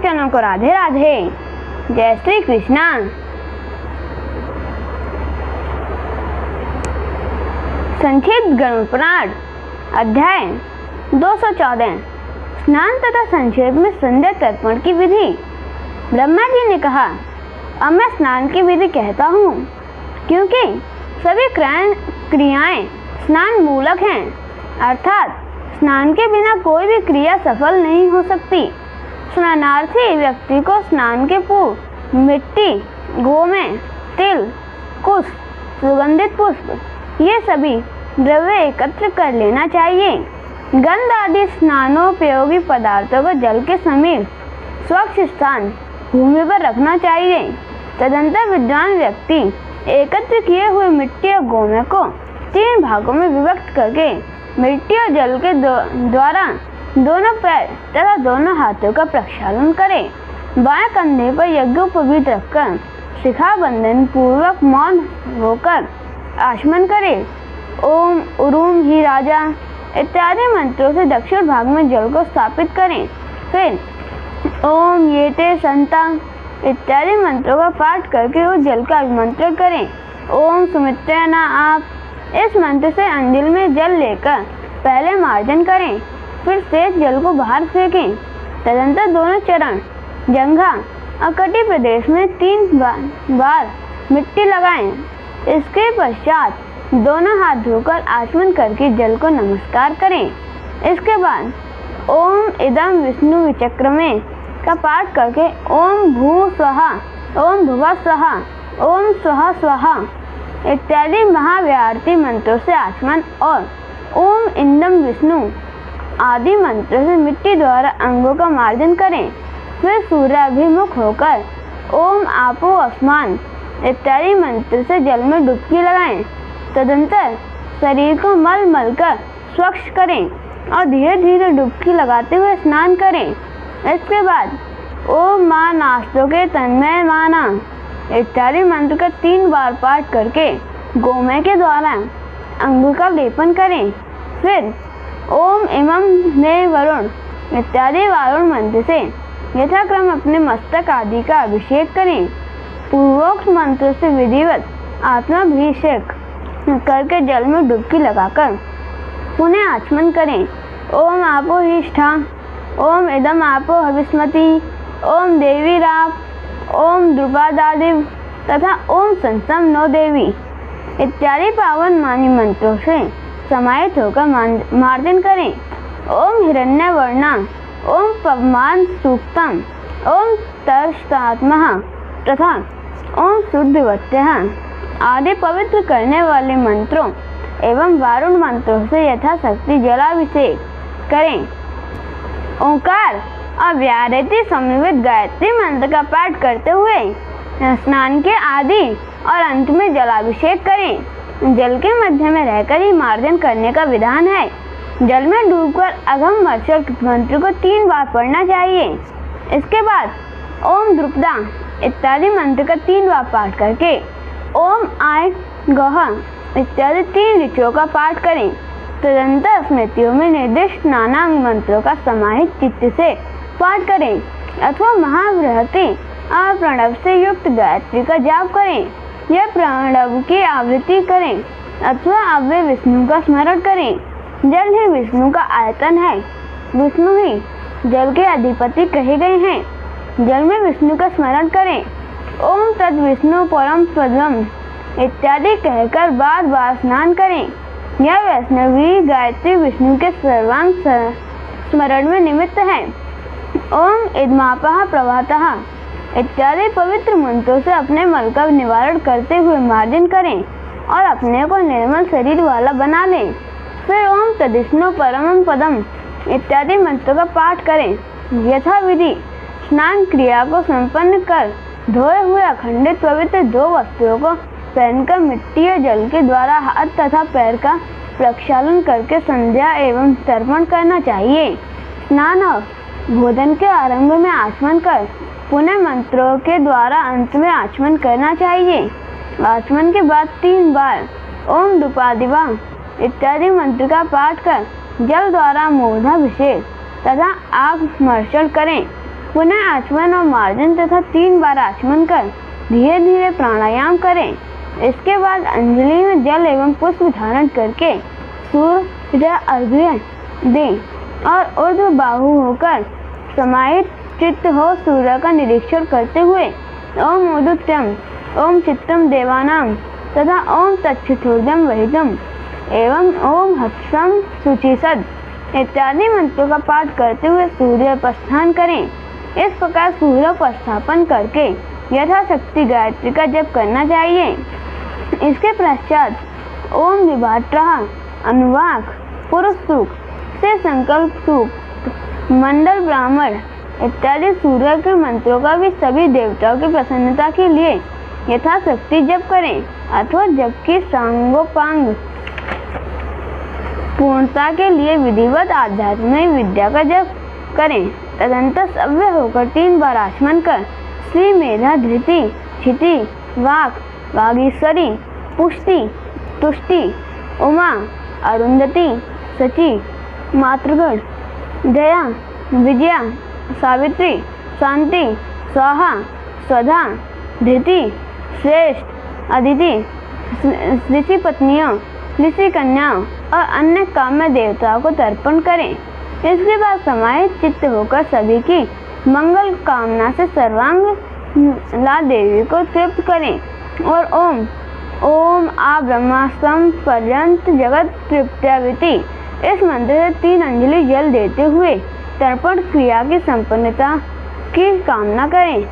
भक्तजनों को राधे राधे। जय श्री कृष्णा। संक्षिप्त गरुड़ पुराण अध्याय 214 स्नान तथा संक्षेप में संध्या तर्पण की विधि। ब्रह्मा जी ने कहा, अब मैं स्नान की विधि कहता हूँ, क्योंकि सभी क्रियाएं स्नान मूलक हैं, अर्थात स्नान के बिना कोई भी क्रिया सफल नहीं हो सकती। स्नानार्थी व्यक्ति को स्नान के पूर्व मिट्टी, गोमें, तिल, कुश, सुगंधित पुष्प ये सभी द्रव्य एकत्र कर लेना चाहिए। गंध आदि स्नानोपयोगी पदार्थों को जल के समीप स्वच्छ स्थान भूमि पर रखना चाहिए। तदंतर विद्वान व्यक्ति एकत्र किए हुए मिट्टी और गोमे को 3 भागों में विभक्त करके मिट्टी और जल के द्वारा दोनों पैर तथा दोनों हाथों का प्रक्षालन करें। बाएं कंधे पर यज्ञोपवीत रखकर शिखा बंधन पूर्वक मौन होकर आचमन करें। ओम उरूम ही राजा इत्यादि मंत्रों से दक्षिण भाग में जल को स्थापित करें। फिर ओम ये ते संता इत्यादि मंत्रों का पाठ करके उस जल का अभिमंत्रण करें। ओम सुमित्रे न आप इस मंत्र से अंजिल में जल लेकर पहले मार्जन करें, फिर शेष जल को बाहर फेंकें। तदंतर दोनों चरण, जंघा और कटी प्रदेश में 3 बार मिट्टी लगाएं। इसके पश्चात दोनों हाथ धोकर आचमन करके जल को नमस्कार करें। इसके बाद ओम इदम विष्णु विचक्रमे का पाठ करके ओम भू स्वाहा, ओम भुवा स्वाहा, ओम स्वाहा स्वाहा इत्यादि महाव्याहृति मंत्रों से आचमन और ओम इंदम विष्णु आदि मंत्रों से मिट्टी द्वारा अंगों का मार्जन करें। फिर सूर्याभिमुख होकर ओम आपो अस्मान इत्यादि मंत्र से जल में डुबकी लगाएं। तदंतर शरीर को मल मल कर स्वच्छ करें और धीरे धीरे डुबकी लगाते हुए स्नान करें। इसके बाद ओम मां नास्तोके तन्मय माना इत्यादि मंत्र का 3 बार पाठ करके गोमय के द्वारा अंगों का लेपन करें। फिर ओम इमं ने वरुण इत्यादि वारुण मंत्र से यथाक्रम अपने मस्तक आदि का अभिषेक करें। पूर्वोक्त मंत्र से विधिवत आत्माभिषेक करके जल में डुबकी लगाकर पुनः आचमन करें। ओम आपो हिष्ठा, ओम इदम आपो हविस्मति, ओम देवी राप, ओम द्रुपदादिव तथा ओम संसम नो देवी इत्यादि पावन मानी मंत्रों से समाहित होकर मार्जन करें। ओम हिरण्यवर्णा, ओम पवमान सूक्तम, ओम तर्षात्मा तथा ओम शुद्धिवत्यः आदि पवित्र करने वाले मंत्रों एवं वारुण मंत्रों से यथाशक्ति जलाभिषेक करें। ओंकार और व्याहृति समन्वित गायत्री मंत्र का पाठ करते हुए स्नान के आदि और अंत में जलाभिषेक करें। जल के मध्य में रहकर ही मार्जन करने का विधान है। जल में डूबकर अघम मर्चल मंत्र को 3 बार पढ़ना चाहिए। इसके बाद ओम द्रुपदा इत्यादि मंत्र का 3 बार पाठ करके ओम आय गह इत्यादि 3 ऋचों का पाठ करें। तदंतर स्मृतियों में निर्दिष्ट नानांग मंत्रों का समाहित चित्त से पाठ करें अथवा महाबृहति और प्रणव से युक्त गायत्री का जाप करें या प्रणव की आवृत्ति करें अथवा अव्यय विष्णु का स्मरण करें। जल ही विष्णु का आयतन है, विष्णु ही जल के अधिपति कहे गए हैं। जल में विष्णु का स्मरण करें। ओम तद विष्णु परम पदम इत्यादि कहकर बार बार स्नान करें। यह वैष्णवी गायत्री विष्णु के सर्वांग स्मरण में निमित्त है। ओम इदमापः प्रभातः इत्यादि पवित्र मंत्रों से अपने मल का निवारण करते हुए मार्जन करें और अपने को निर्मल शरीर वाला बना लें। फिर ओम तदिष्णु परमं पदम इत्यादि मंत्रों का पाठ करें। यथा विधि स्नान क्रिया को संपन्न कर धोए हुए अखंडित पवित्र 2 वस्त्रों को पहनकर मिट्टी और जल के द्वारा हाथ तथा पैर का प्रक्षालन करके संध्या एवं तर्पण करना चाहिए। स्नान और भोजन के आरंभ में आचमन कर पुनः मंत्रों के द्वारा अंत में आचमन करना चाहिए। आचमन के बाद 3 बार ओम दुपादिवा इत्यादि मंत्र का पाठ कर जल द्वारा मूर्धाभिषेक तथा आग मर्चन करें। पुनः आचमन और मार्जन तथा 3 बार आचमन कर धीरे धीरे प्राणायाम करें। इसके बाद अंजलि में जल एवं पुष्प धारण करके सूर्य अर्घ्य दें और ऊर्ध्व बाहु होकर समाहित चित्त हो सूर्य का निरीक्षण करते हुए ओम उदुत्यम, ओम चित्तम देवानाम तथा ओम तच्छुथुर्दम वहितम एवं ओम हत्सम शुचिसद इत्यादि मंत्रों का पाठ करते हुए सूर्योपास्थान करें। इस प्रकार सूर्योपास्थापन करके यथाशक्ति गायत्री का जप करना चाहिए। इसके पश्चात ओम विभाट्रः, अनुवाक, पुरुष सूक्त से संकल्प सूक्त, मंडल ब्राह्मण इत्यादि सूर्य के मंत्रों का भी सभी देवताओं की प्रसन्नता के लिए यथाशक्ति जप करें अथवा जप की सांगोपांग पूर्णता के लिए विधिवत आध्यात्मिक विद्या का जप करें। तदंतर सव्य होकर 3 बार आचमन कर श्री मेधा, धृति, क्षिति, वाक, वागीश्वरी, पुष्टि, तुष्टि, उमा, अरुंधति, सची, मातृगण, जया, विजया, सावित्री, शांति, स्वाहा, स्वधा, धृति, श्रेष्ठ, अदिति, ऋषि पत्नियों, ऋषि कन्याओं और अन्य काम्य देवताओं को तर्पण करें। इसके बाद समाहित चित्त होकर सभी की मंगल कामना से सर्वांग ला देवी को तृप्त करें और ओम ओम आ ब्रह्मास्त्रम पर्यंत जगत तृप्त्याविति इस मंत्र से 3 अंजलि जल देते हुए तर्पण क्रिया की संपन्नता की कामना करें।